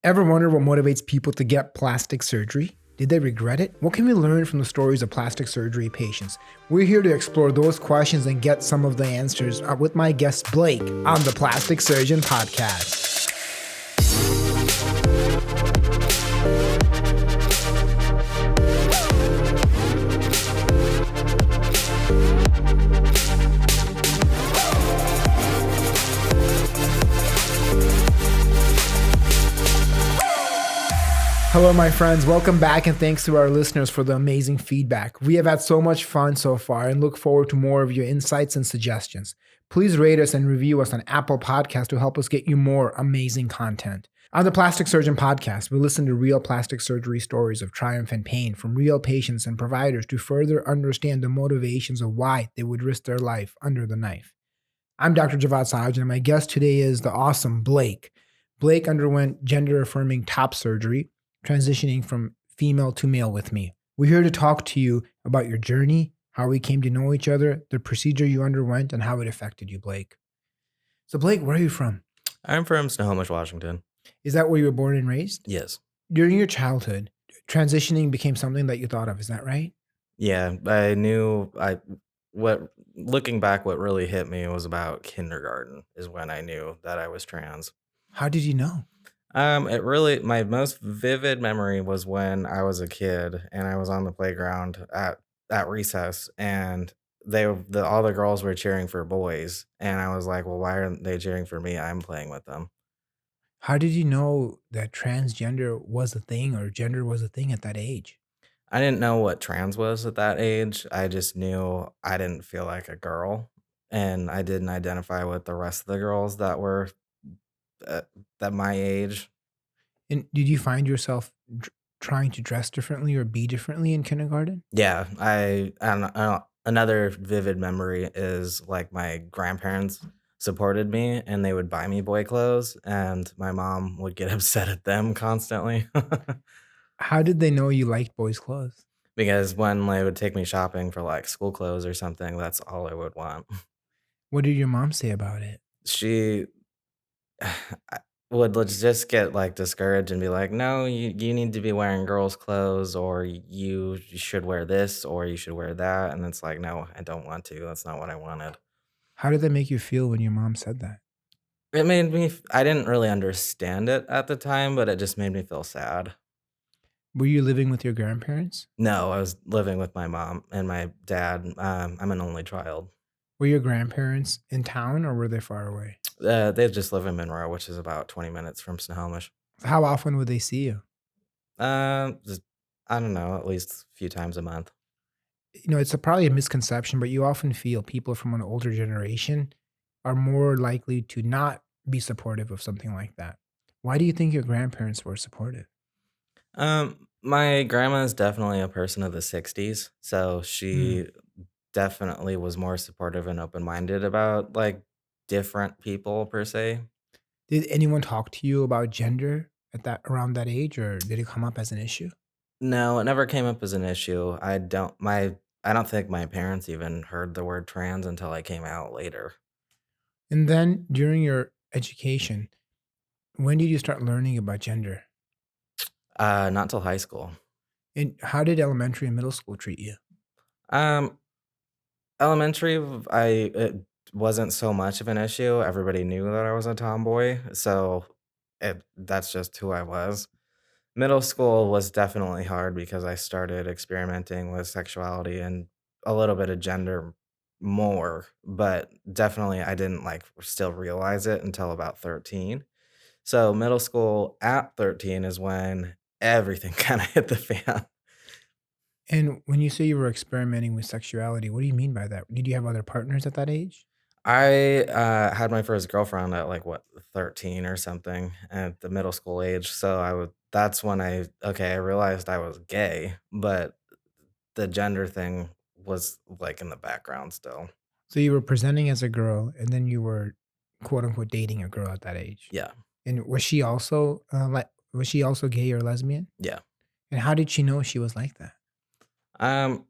Ever wonder what motivates people to get plastic surgery? Did they regret it? What can we learn from the stories of plastic surgery patients? We're here to explore those questions and get some of the answers with my guest Blake on the Plastic Surgeon Podcast. Hello, my friends. Welcome back, and thanks to our listeners for the amazing feedback. We have had so much fun so far and look forward to more of your insights and suggestions. Please rate us and review us on Apple Podcasts to help us get you more amazing content. On the Plastic Surgeon Podcast, we listen to real plastic surgery stories of triumph and pain from real patients and providers to further understand the motivations of why they would risk their life under the knife. I'm Dr. Sajan, and my guest today is the awesome Blake. Blake underwent gender-affirming top surgery, transitioning from female to male with me. We're here to talk to you about your journey, how we came to know each other, the procedure you underwent, and how it affected you, Blake. So, Blake, where are you from? I'm from Snohomish, Washington. Is that where you were born and raised? Yes. During your childhood, transitioning became something that you thought of. Is that right? Yeah, looking back, what really hit me was about kindergarten is when I knew that I was trans. How did you know? My most vivid memory was when I was a kid and I was on the playground at recess, and all the girls were cheering for boys, and I was like, well, why aren't they cheering for me? I'm playing with them. How did you know that transgender was a thing or gender was a thing at that age? I didn't know what trans was at that age. I just knew I didn't feel like a girl, and I didn't identify with the rest of the girls that were that my age. And did you find yourself trying to dress differently or be differently in kindergarten? Yeah, another vivid memory is like my grandparents supported me and they would buy me boy clothes, and my mom would get upset at them constantly. How did they know you liked boys' clothes? Because when they would take me shopping for like school clothes or something, that's all I would want. What did your mom say about it? She would just get like discouraged and be like, no, you need to be wearing girls' clothes, or you should wear this, or you should wear that. And it's like, no, I don't want to. That's not what I wanted. How did that make you feel when your mom said that? It made me, I didn't really understand it at the time, but it just made me feel sad. Were you living with your grandparents? No, I was living with my mom and my dad. I'm an only child. Were your grandparents in town or were they far away? They just live in Monroe, which is about 20 minutes from Snohomish. How often would they see you? Just, I don't know, at least a few times a month. You know, it's probably a misconception, but you often feel people from an older generation are more likely to not be supportive of something like that. Why do you think your grandparents were supportive? My grandma is definitely a person of the 60s, so she definitely was more supportive and open-minded about like different people per se. Did anyone talk to you about gender at that around that age, or did it come up as an issue? No, it never came up as an issue. I don't think my parents even heard the word trans until I came out later. And then during your education, when did you start learning about gender? Not till high school. And how did elementary and middle school treat you? Um, Elementary, it wasn't so much of an issue. Everybody knew that I was a tomboy, so that's just who I was. Middle school was definitely hard because I started experimenting with sexuality and a little bit of gender more, but definitely I didn't like still realize it until about 13. So middle school at 13 is when everything kind of hit the fan. And when you say you were experimenting with sexuality, what do you mean by that? Did you have other partners at that age? I had my first girlfriend at like what 13 or something at the middle school age. So that's when I realized I was gay, but the gender thing was like in the background still. So you were presenting as a girl, and then you were quote unquote dating a girl at that age. Yeah. And was she also gay or lesbian? Yeah. And how did she know she was like that? Um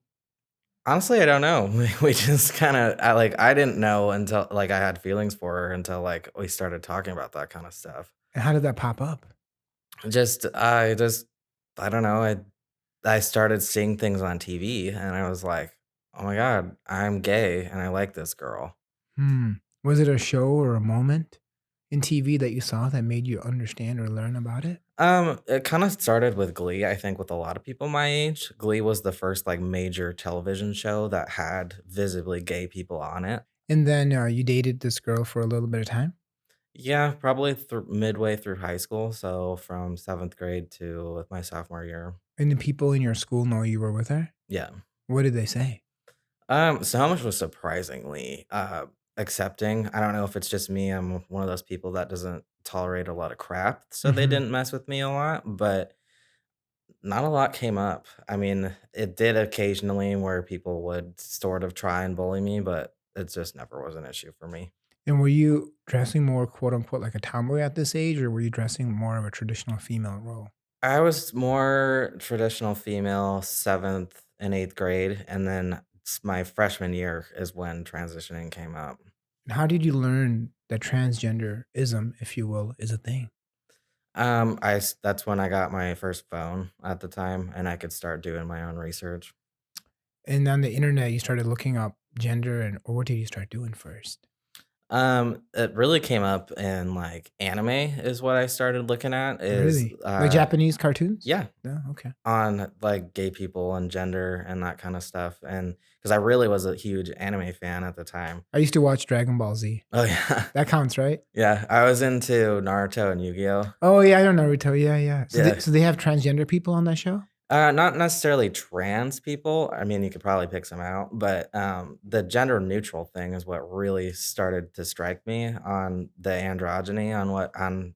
Honestly, I don't know. We just kind of I didn't know until like I had feelings for her until like we started talking about that kind of stuff. And how did that pop up? just I don't know, I started seeing things on TV and I was like, "Oh my god, I'm gay and I like this girl." Hmm. Was it a show or a moment in TV that you saw that made you understand or learn about it? It kinda started with Glee, I think with a lot of people my age. Glee was the first, like, major television show that had visibly gay people on it. And then you dated this girl for a little bit of time? Yeah, probably midway through high school, so from 7th grade to my sophomore year. And the people in your school know you were with her? Yeah. What did they say? So much was surprisingly, accepting. I don't know if it's just me, I'm one of those people that doesn't tolerate a lot of crap, so they Mhm. didn't mess with me a lot, but not a lot came up. I mean, it did occasionally where people would sort of try and bully me, but it just never was an issue for me. And were you dressing more, quote unquote, like a tomboy at this age, or were you dressing more of a traditional female role? I was more traditional female 7th and 8th grade, and then my freshman year is when transitioning came up. And how did you learn that transgenderism, if you will, is a thing? That's when I got my first phone at the time, and I could start doing my own research. And on the internet, you started looking up gender, and or what did you start doing first? It really came up in like anime is what I started looking at is Really? Like Japanese cartoons? yeah, Yeah, okay. on like gay people and gender and that kind of stuff. And because I really was a huge anime fan at the time. I used to watch Dragon Ball Z. Oh yeah. That counts, right? Yeah. I was into Naruto and Yu-Gi-Oh! Oh, yeah, I know Naruto. Yeah, yeah. Yeah. So they have transgender people on that show? Not necessarily trans people. I mean, you could probably pick some out, but the gender neutral thing is what really started to strike me on the androgyny on what on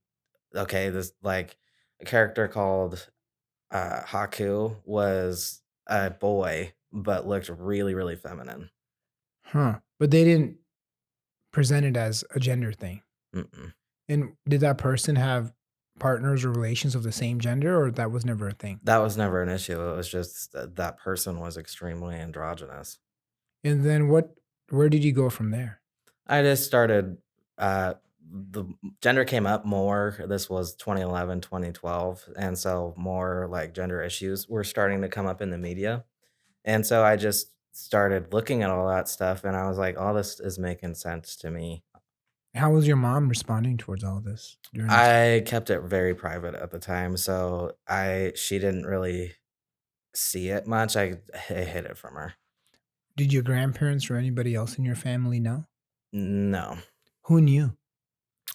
okay, this like a character called Haku was a boy, but looked really, really feminine. Huh. But they didn't present it as a gender thing. Mm-mm. And did that person have partners or relations of the same gender, or that was never a thing? That was never an issue. It was just that that person was extremely androgynous. And then where did you go from there? I just started, the gender came up more. This was 2011, 2012, and so more, like, gender issues were starting to come up in the media, and so I just started looking at all that stuff, and I was like, "All this is making sense to me." How was your mom responding towards all this during this time? I kept it very private at the time, so I she didn't really see it much. I hid it from her. Did your grandparents or anybody else in your family know? No. Who knew?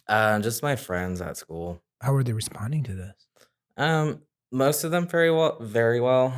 Just my friends at school. How were they responding to this? Most of them very well.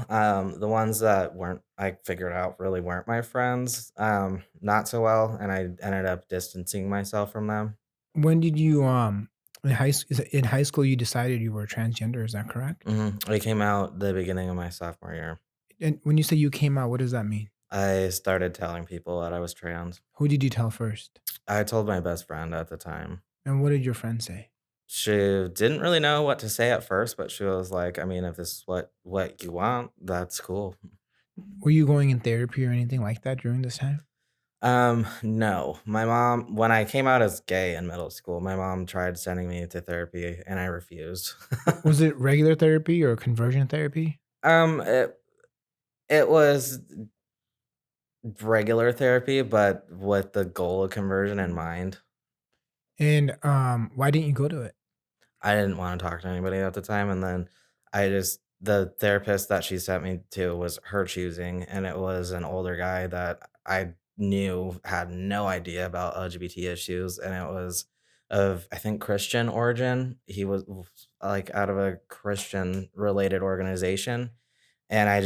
The ones that weren't, I figured out really weren't my friends. Not so well, and I ended up distancing myself from them. When did you in high school you decided you were transgender, is that correct? It came out the beginning of my sophomore year. And when you say you came out, what does that mean? I started telling people that I was trans. Who did you tell first? I told my best friend at the time. And what did your friend say? She didn't really know what to say at first, but she was like, "I mean, if this is what you want, that's cool." Were you going in therapy or anything like that during this time? No. My mom when I came out as gay in middle school, my mom tried sending me to therapy and I refused. Was it regular therapy or conversion therapy? Um, it it was regular therapy, but with the goal of conversion in mind. And why didn't you go to it? I didn't wanna talk to anybody at the time, and then the therapist that she sent me to was her choosing, and it was an older guy that I knew had no idea about LGBT issues, and it was of, I think, Christian origin. He was, like, out of a Christian-related organization, and I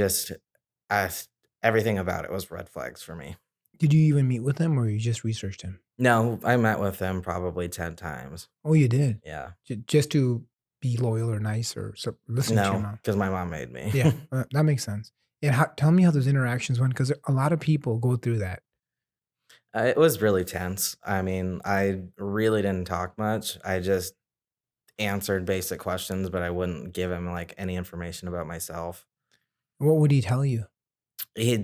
everything about it was red flags for me. Did you even meet with him or you just researched him? No, I met with him probably 10 times. Oh, you did? Yeah. Just to be loyal or nice or listen to your No, mom? because my mom made me. Yeah, that makes sense. And tell me how those interactions went because a lot of people go through that. It was really tense. I mean, I really didn't talk much. I just answered basic questions, but I wouldn't give him, like, any information about myself. What would he tell you? He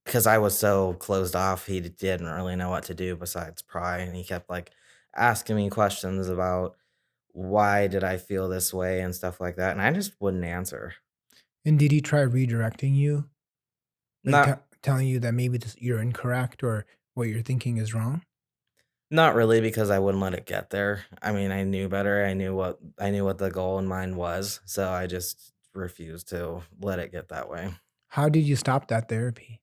because I was so closed off, he didn't really know what to do besides pry, and he kept, like, asking me questions about why did I feel this way and stuff like that, and I just wouldn't answer. And did he try redirecting you? Like, Not telling you that maybe you're incorrect or what you're thinking is wrong? not really because I wouldn't let it get there. I mean, I knew better. I knew what the goal in mind was, so I just refused to let it get that way. How did you stop that therapy?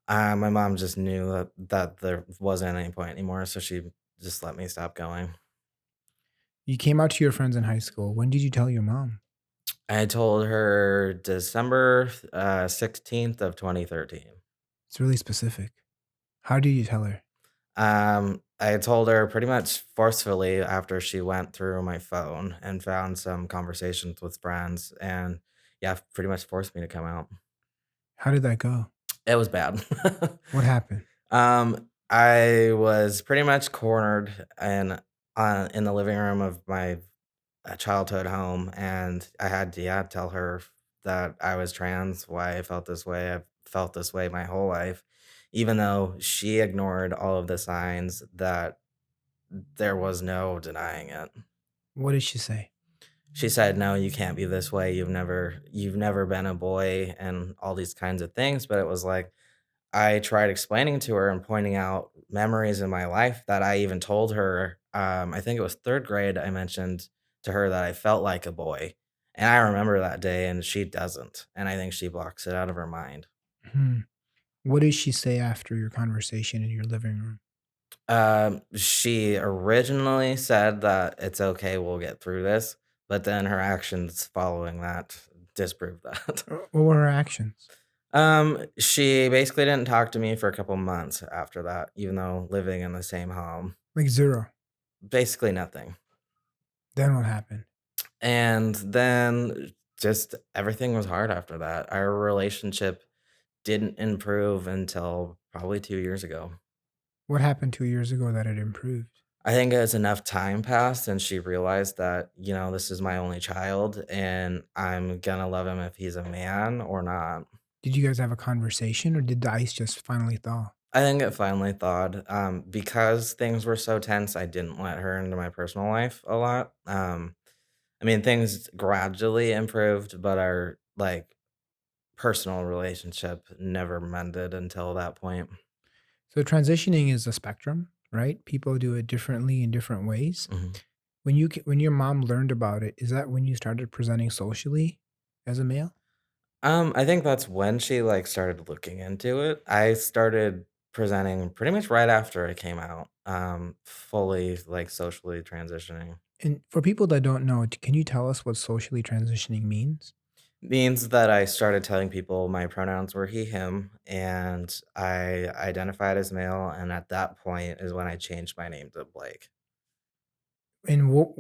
My mom just knew that there wasn't any point anymore, so she just let me stop going. You came out to your friends in high school. When did you tell your mom? I told her December 16th of 2013. It's really specific. How did you tell her? I told her pretty much forcefully after she went through my phone and found some conversations with friends, and yeah, pretty much forced me to come out. How did that go? It was bad. What happened? I was pretty much cornered in the living room of my childhood home, and I had to, yeah, tell her that I was trans, why I felt this way. I've felt this way my whole life, even though she ignored all of the signs that there was no denying it. What did she say? She said, "No, you can't be this way. You've never been a boy," and all these kinds of things. But it was like I tried explaining to her and pointing out memories in my life that I even told her. I think it was third grade. I mentioned to her that I felt like a boy, and I remember that day, and she doesn't, and I think she blocks it out of her mind. Hmm. What did she say after your conversation in your living room? She originally said that it's okay, we'll get through this, but then her actions following that disproved that. What were her actions? She basically didn't talk to me for a couple months after that, even though living in the same home. Like zero. Basically nothing. Then what happened? And then just everything was hard after that. Our relationship didn't improve until probably 2 years ago. What happened 2 years ago that it improved? I think as enough time passed and she realized that, this is my only child and I'm gonna love him if he's a man or not. Did you guys have a conversation or did the ice just finally thaw? I think it finally thawed. Because things were so tense, I didn't let her into my personal life a lot. I mean, things gradually improved, but our personal relationship never mended until that point. So transitioning is a spectrum, right? People do it differently in different ways. Mhm. When your mom learned about it, is that when you started presenting socially as a male? I think that's when she, started looking into it. I started presenting pretty much right after I came out, fully, socially transitioning. And for people that don't know, can you tell us what socially transitioning means? Means that I started telling people my pronouns were he, him, and I identified as male, and at that point is when I changed my name to Blake. And what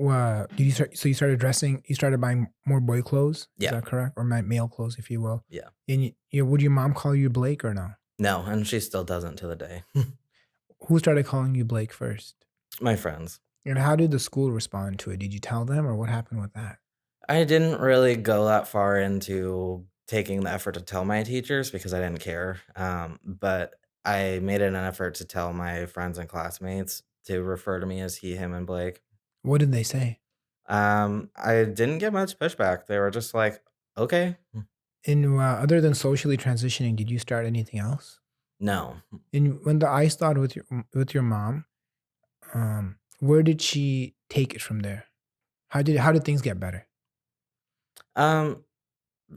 did you start? So you started dressing. You started buying more boy clothes. Is Yeah, that correct, or male clothes, if you will? yeah. And would your mom call you Blake or no? No, and she still doesn't to the day. Who started calling you Blake first? My friends. And how did the school respond to it? Did you tell them, or what happened with that? I didn't really go that far into taking the effort to tell my teachers because I didn't care. But I made it an effort to tell my friends and classmates to refer to me as he, him, and Blake. What did they say? I didn't get much pushback. They were just like, okay, And other than socially transitioning, did you start anything else? no. And when the ice thawed with your mom, where did she take it from there? How did things get better? Um,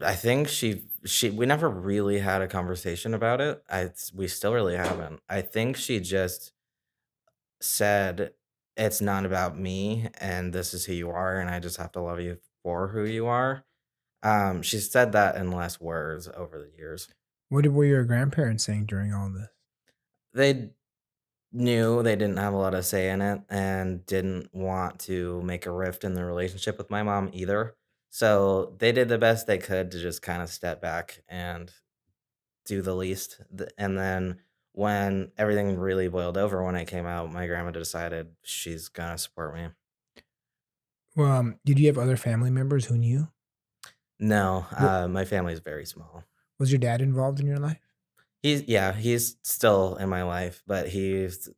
I think we never really had a conversation about it. We still really haven't. I think she just said, "It's not about me, and this is who you are, and I just have to love you for who you are." She said that in less words over the years. Were your grandparents saying during all this? They knew they didn't have a lot of say in it and didn't want to make a rift in the relationship with my mom either. So they did the best they could to just kind of step back and do the least. And then when everything really boiled over when I came out, my grandma decided she's gonna support me. Well, did you have other family members who knew? No, Wa- my family's very small. Was your dad involved in your life? He's still in my life, but he's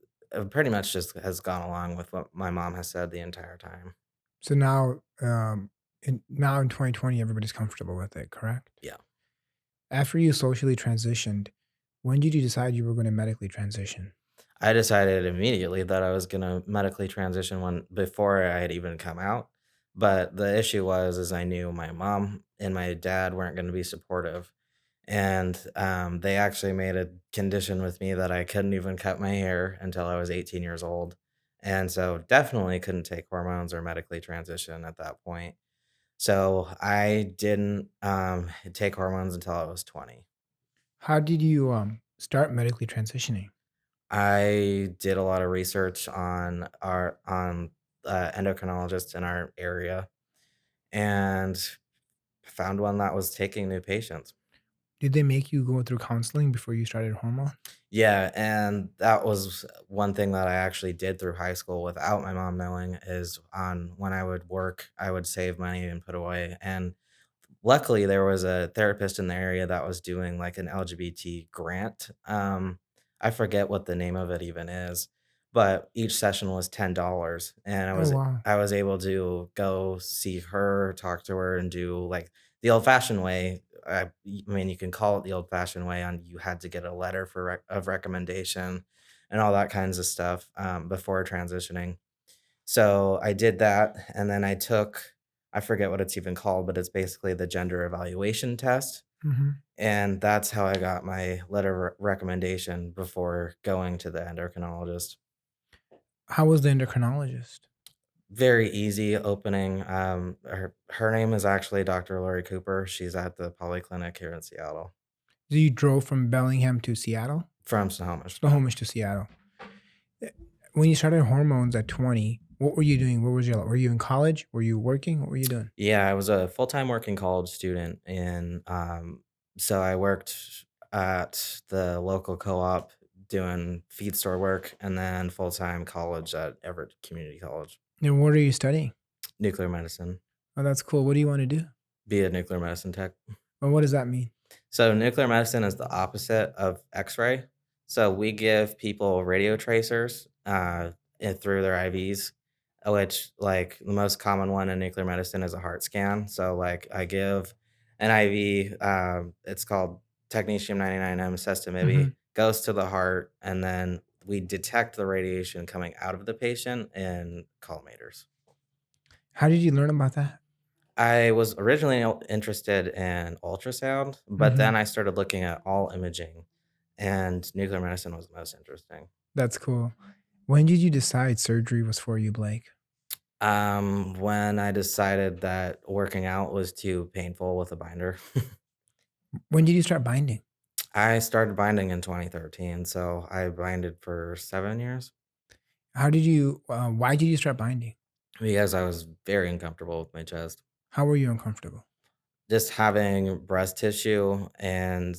pretty much just has gone along with what my mom has said the entire time. So now, now in 2020, everybody's comfortable with it, correct? Yeah. After you socially transitioned, when did you decide you were going to medically transition? I decided immediately that I was gonna medically transition when before I had even come out, but the issue was is I knew my mom and my dad weren't gonna be supportive, and, they actually made a condition with me that I couldn't even cut my hair until I was 18 years old, and so definitely couldn't take hormones or medically transition at that point. So I didn't, take hormones until I was 20. How did you start medically transitioning? I did a lot of research on endocrinologists in our area and found one that was taking new patients. Did they make you go through counseling before you started hormone? Yeah, and that was one thing that I actually did through high school without my mom knowing is on when I would work, I would save money and put away. And luckily, there was a therapist in the area that was doing, like, an LGBT grant. I forget what the name of it even is, but each session was $10, and Oh wow. I was able to go see her, talk to her, and do, like, the old-fashioned way. I mean, you can call it the old-fashioned way on you had to get a letter for recommendation and all that kinds of stuff, before transitioning. So I did that, and then I forget what it's even called, but it's basically the gender evaluation test, Hmm. and that's how I got my letter of recommendation before going to the endocrinologist. How was the endocrinologist? Very easy opening, her name is actually Doctor Lori Cooper, she's at the polyclinic here in Seattle, So you drove from Bellingham to Seattle, from Snohomish. Snohomish to Seattle. Eh, When you started hormones at 20, what were you doing? What was your? Were you in college? Were you working? What were you doing? Yeah, I was a full-time working college student, so I worked at the local co-op doing feed store work and then full-time college at Everett Community College, And what are you studying? nuclear medicine, Oh, that's cool. What do you want to do? be a nuclear medicine tech. Well, what does that mean? So nuclear medicine is the opposite of X-ray. So we give people radio tracers through their IVs, which like the most common one in nuclear medicine is a heart scan. So like I give an IV, it's called technetium 99M Hmm. sestamibi, goes to the heart, and then we detect the radiation coming out of the patient in collimators. How did you learn about that? I was originally interested in ultrasound, but then Hmm. I started looking at all imaging, and nuclear medicine was the most interesting. That's cool. When did you decide surgery was for you, Blake? When I decided that working out was too painful with a binder, When did you start binding? I started binding in 2013, so I binded for 7 years How did you? Why did you start binding? because I was very uncomfortable with my chest. How were you uncomfortable? Just having breast tissue and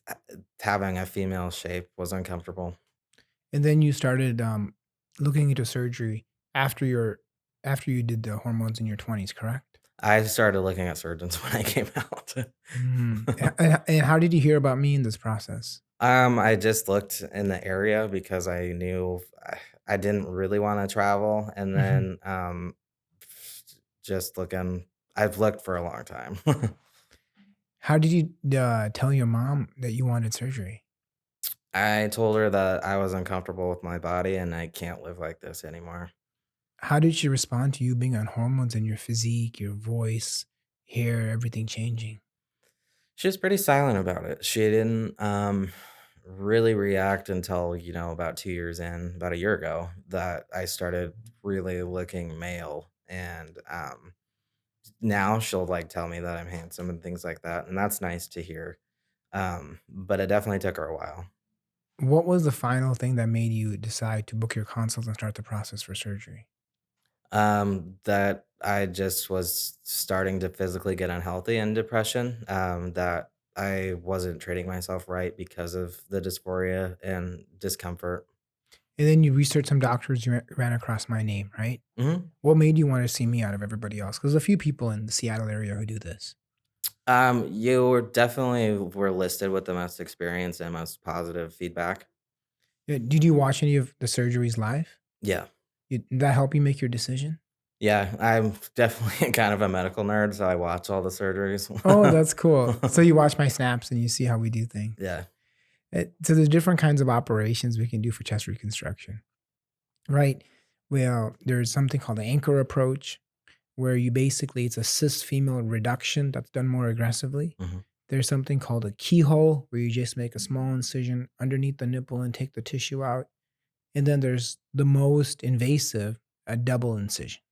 uh, having a female shape was uncomfortable. And then you started looking into surgery after after you did the hormones in your 20s, correct? I started looking at surgeons when I came out. Mm. And how did you hear about me in this process? I just looked in the area because I knew I didn't really wanna travel, and Mhm. then, just looking I've looked for a long time. How did you tell your mom that you wanted surgery? I told her that I was uncomfortable with my body and I can't live like this anymore. How did she respond to you being on hormones and your physique, your voice, hair, everything changing? She was pretty silent about it. She didn't, really react until, about 2 years in, about a year ago, that I started really looking male, and, now she'll, like, tell me that I'm handsome and things like that, and that's nice to hear, but it definitely took her a while. What was the final thing that made you decide to book your consult and start the process for surgery? That I just was starting to physically get unhealthy and depression, that I wasn't treating myself right because of the dysphoria and discomfort. And then you researched some doctors, you ran across my name, right? Mhm. What made you want to see me out of everybody else? Because there's a few people in the Seattle area who do this. You were definitely were listed with the most experience and most positive feedback. Did you watch any of the surgeries live? Yeah. Did that help you make your decision? Yeah, I'm definitely kind of a medical nerd, so I watch all the surgeries. Oh, that's cool. So you watch my snaps and you see how we do things. Yeah. So there's different kinds of operations we can do for chest reconstruction, right? Well, there's something called the anchor approach, where you basically it's a cis female reduction that's done more aggressively. Mhm. There's something called a keyhole, where you just make a small incision underneath the nipple and take the tissue out. And then there's the most invasive, a double incision.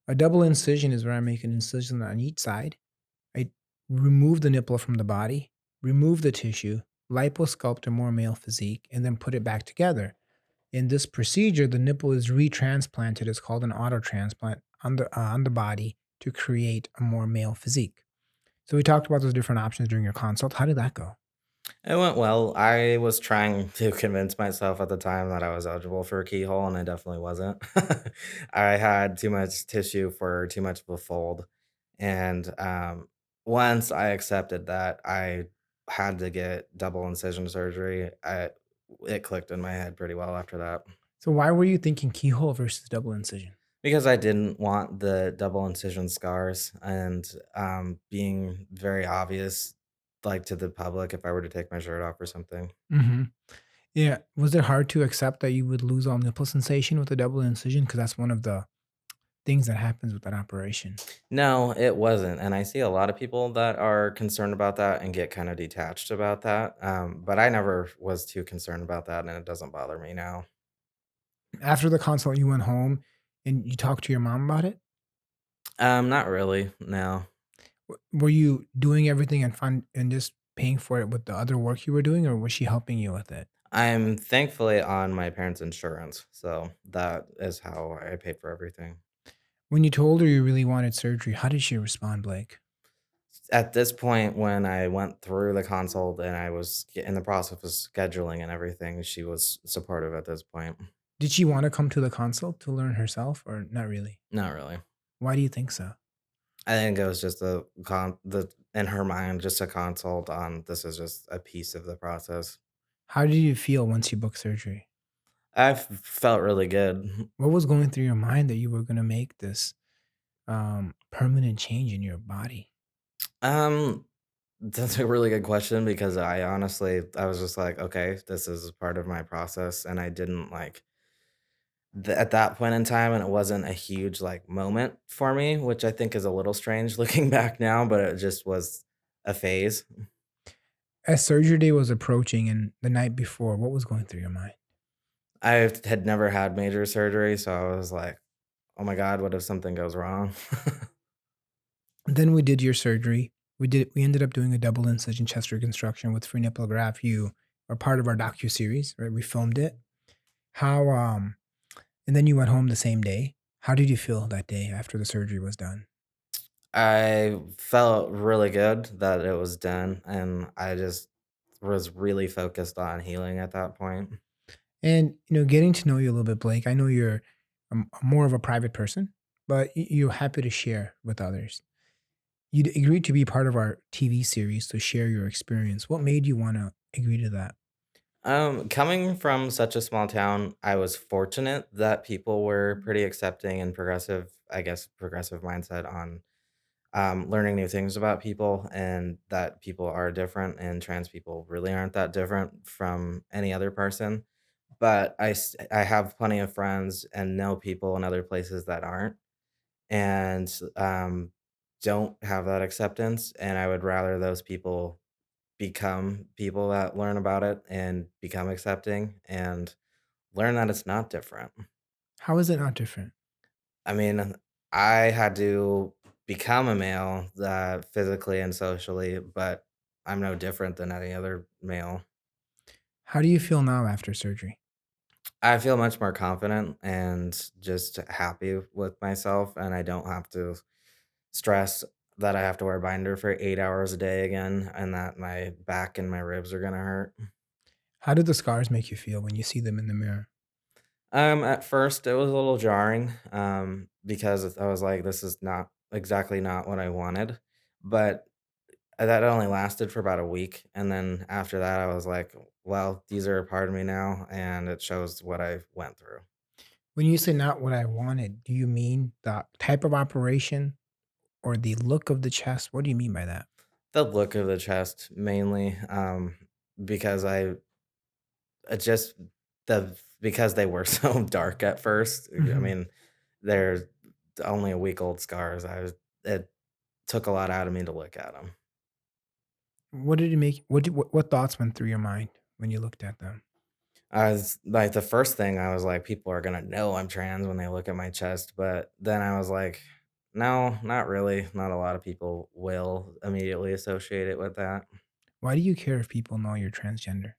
A double incision is where I make an incision on each side. I remove the nipple from the body, remove the tissue, liposculpt a more male physique, and then put it back together. In this procedure, the nipple is retransplanted. It's called an autotransplant on the body to create a more male physique. So we talked about those different options during your consult. How did that go? It went well. I was trying to convince myself at the time that I was eligible for a keyhole, and I definitely wasn't. I had too much tissue for too much of a fold. And once I accepted that I had to get double incision surgery, it clicked in my head pretty well after that. So why were you thinking keyhole versus double incision? Because I didn't want the double incision scars and being very obvious, like to the public, if I were to take my shirt off or something. Hmm. Yeah. Was it hard to accept that you would lose all nipple sensation with a double incision? Because that's one of the things that happens with that operation. No, it wasn't, and I see a lot of people that are concerned about that and get kinda detached about that, but I never was too concerned about that, and it doesn't bother me now. After the consult, you went home and you talked to your mom about it. Not really, no. Were you doing everything and fun and just paying for it with the other work you were doing, or was she helping you with it? I'm thankfully on my parents' insurance, so that is how I pay for everything. When you told her you really wanted surgery, how did she respond, Blake? At this point, when I went through the consult and I was in the process of scheduling and everything, she was supportive at this point. Did she want to come to the consult to learn herself, or not really? Not really. Why do you think so? I think it was just the in her mind, just a consult on this is just a piece of the process. How did you feel once you booked surgery? Felt really good. What was going through your mind that you were going to make this permanent change in your body? Um, that's a really good question because I was just like, okay, this is part of my process, and I didn't like at that point in time, and it wasn't a huge like moment for me, which I think is a little strange looking back now, but it just was a phase. As surgery day was approaching and the night before, what was going through your mind? I had never had major surgery, so I was like, oh my god, what if something goes wrong? Then we did your surgery. We ended up doing a double incision chest reconstruction with free nipple graft. You are part of our docu series, right? We filmed it. How and then you went home the same day. How did you feel that day after the surgery was done? I felt really good that it was done, and I just was really focused on healing at that point. And getting to know you a little bit, Blake. I know you're more of a private person, but you're happy to share with others. You agreed to be part of our TV series to share your experience. What made you want to agree to that? Coming from such a small town, I was fortunate that people were pretty accepting and progressive, I guess, progressive mindset on learning new things about people and that people are different and trans people really aren't that different from any other person. But I have plenty of friends and know people in other places that aren't and don't have that acceptance. And I would rather those people become people that learn about it and become accepting and learn that it's not different. How is it not different? I mean, I had to become a male physically and socially, but I'm no different than any other male. How do you feel now after surgery? I feel much more confident and just happy with myself, and I don't have to stress that I have to wear a binder for 8 hours a day again and that my back and my ribs are gonna hurt. How did the scars make you feel when you see them in the mirror? At first, it was a little jarring, because I was like, "This is not exactly not what I wanted," but that only lasted for about a week, and then after that, I was like, "Well, these are a part of me now, and it shows what I went through." When you say not what I wanted, do you mean the type of operation or the look of the chest? What do you mean by that? The look of the chest mainly, because just because they were so dark at first. I Mhm. mean, they're only a week old scars. It took a lot out of me to look at them. What did it make? What thoughts went through your mind when you looked at them? I was like, the first thing I was like, people are gonna know I'm trans when they look at my chest. But then I was like, no, not really. Not a lot of people will immediately associate it with that. Why do you care if people know you're transgender?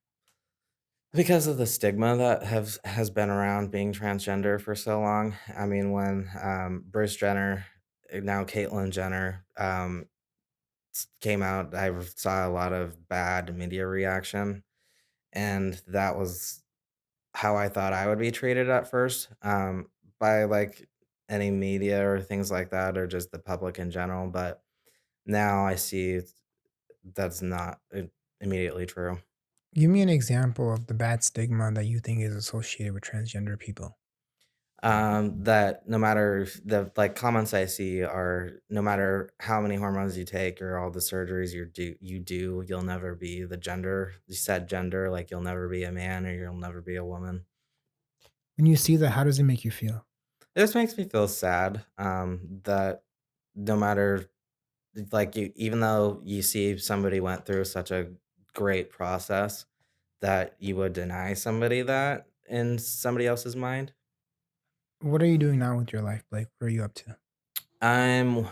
Because of the stigma that has been around being transgender for so long. I mean, when Bruce Jenner, now Caitlyn Jenner, came out, saw a lot of bad media reaction, and that was how I thought I would be treated at first, by like any media or things like that, or just the public in general. But now I see that's not immediately true. Give me an example of the bad stigma that you think is associated with transgender people. That no matter the like comments I see are no matter how many hormones you take or all the surgeries you'll never be the gender you said gender, like you'll never be a man or you'll never be a woman. When you see that, how does it make you feel? This makes me feel sad, that no matter like you even though you see somebody went through such a great process, that you would deny somebody that in somebody else's mind. What are you doing now with your life, Blake? What are you up to? I'm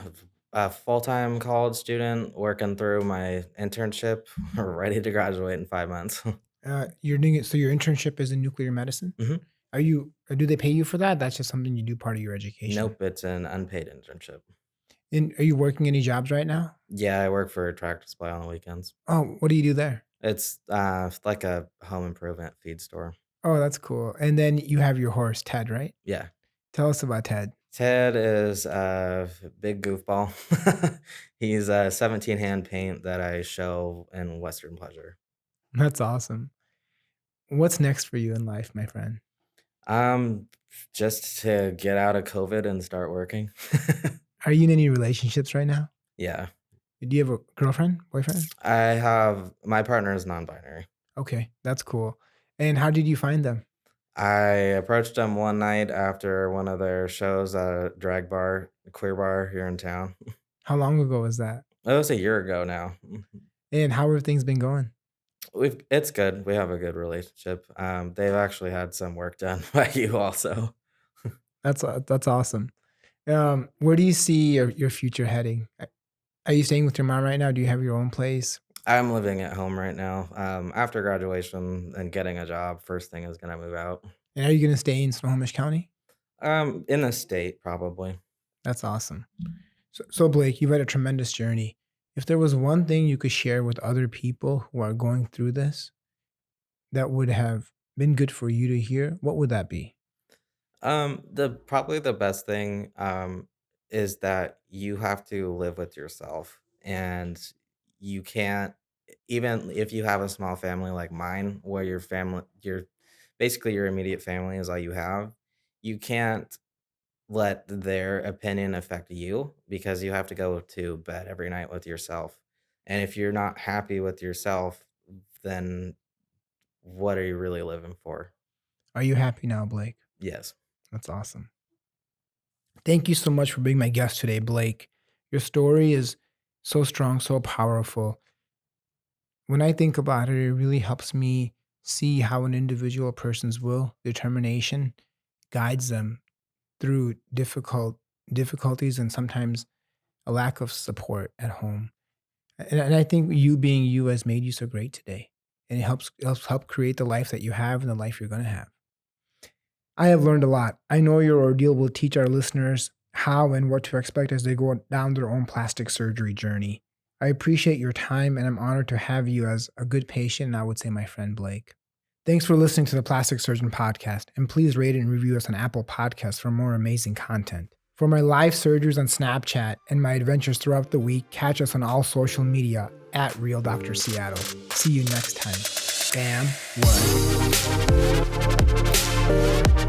a full-time college student working through my internship, ready to graduate in 5 months. You're doing it. So your internship is in nuclear medicine. Mhm. Are you? Or do they pay you for that? That's just something you do part of your education. Nope, it's an unpaid internship. And are you working any jobs right now? Yeah, I work for Tractor Supply on the weekends. Oh, what do you do there? It's, like a home improvement feed store. Oh, that's cool. And then you have your horse, Ted, right? Yeah. Tell us about Ted. Ted is a big goofball. He's a 17 hand paint that I show in Western Pleasure. That's awesome. What's next for you in life, my friend? Um, just to get out of COVID and start working. Are you in any relationships right now? Yeah. Do you have a girlfriend, boyfriend? I have my partner is non-binary. Okay, that's cool. And how did you find them? I approached him one night after one of their shows at a drag bar, a queer bar here in town. How long ago was that? It was a year ago now. And how have things been going? It's good. We have a good relationship. They've actually had some work done by you also. That's awesome. Where do you see your future heading? Are you staying with your mom right now? Do you have your own place? I'm living at home right now. After graduation and getting a job, first thing is gonna move out. And are you gonna stay in Snohomish County? In the state probably. That's awesome. So Blake, you've had a tremendous journey. If there was one thing you could share with other people who are going through this that would have been good for you to hear, what would that be? The probably the best thing, is that you have to live with yourself, and you can't even if you have a small family like mine, where your basically your immediate family is all you have, you can't let their opinion affect you because you have to go to bed every night with yourself. And if you're not happy with yourself, then what are you really living for? Are you happy now, Blake? Yes. That's awesome. Thank you so much for being my guest today, Blake. Your story is so strong, so powerful. When I think about it, it really helps me see how an individual person's will, determination guides them through difficulties and sometimes a lack of support at home. And I think you being you has made you so great today. And it helps help create the life that you have and the life you're gonna have. I have learned a lot. I know your ordeal will teach our listeners how and what to expect as they go down their own plastic surgery journey. I appreciate your time and I'm honored to have you as a good patient and I would say my friend Blake. Thanks for listening to the Plastic Surgeon Podcast, and please rate and review us on Apple Podcasts for more amazing content. For my live surgeries on Snapchat and my adventures throughout the week, catch us on all social media at realdrseattle. See you next time. Bam, what?